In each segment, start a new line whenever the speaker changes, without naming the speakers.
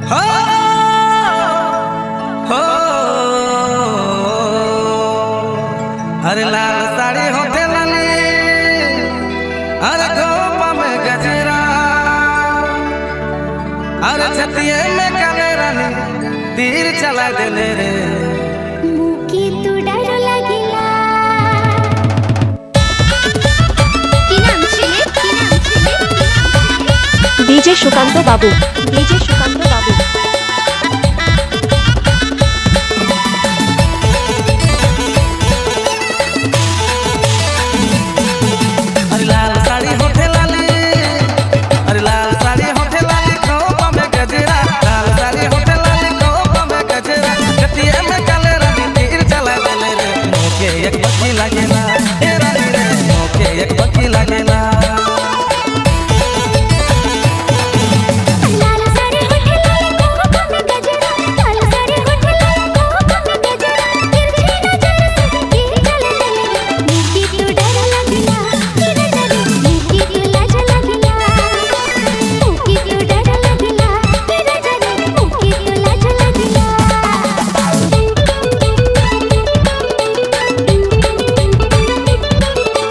हो हो अरे लाल साड़ी होते लाली, अरे गोपा में गजरा, अरे छतिये में काले रानी तीर चला देले रे
मुकी तू डर लागिला। की नाम ছিলে?
डीजे सुकांत बाबू, डीजे सुकांत बाबू।
अरे लाल साड़ी होते लाली, अरे लाल साड़ी होते लाली, गोपा में गजरा, लाल साड़ी होते लाली, गोपा में गजरा, छतिये में काले रानी तीर चला देले रे मोके एक बत्ती लागेला, ए रानी रे मोके एक बत्ती लागेला।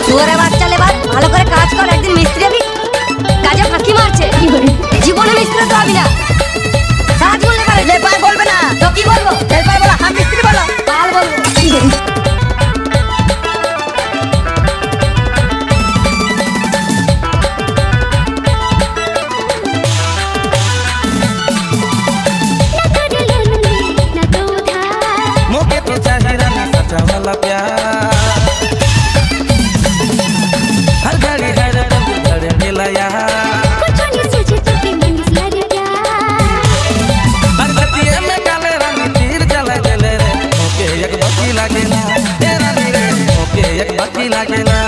শুয়ারে বাচ্চা লেবার ভালো করে কাজ কর, একদিন মিস্ত্রি হবি। কাজে ফাঁকি মারছে জীবনে মিস্ত্রি তো হবি না। সাজ বললে পারে লেপার বলবে না তো কি বলবো? লেপার বলো, হাম মিস্ত্রি বলো, কাল বলবো।
मोके तो चाहिए रानी सच्चा वाला प्यार, हर घड़ी हर पल घड़े मिला यार, हर छतिये में काले रानी तीर चला देले रे मोके एक बत्ती लागेला, ए रानी रे मोके एक बत्ती लागेला।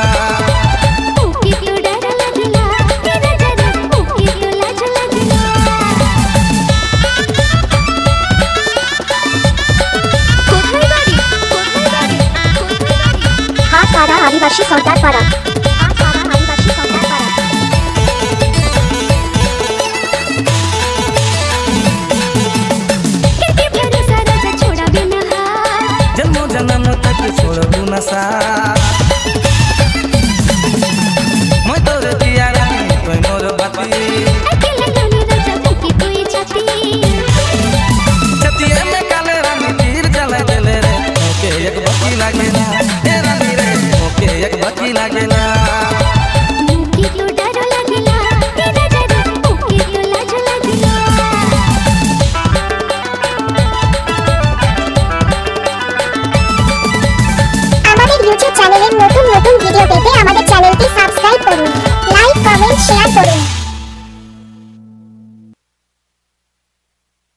सारा आदिवासी सरदार पाड़ा, सारा आदिवासी सरदार पाड़ा।
जन्मों जन्म तक छोड़बू न साथ, मैं तोर दिया रानी तोय मोर बाती, छतिये में काले रानी तीर चला देले रे मोके एक बत्ती लागेला, ए रानी रे मोके एक बत्ती लागेला।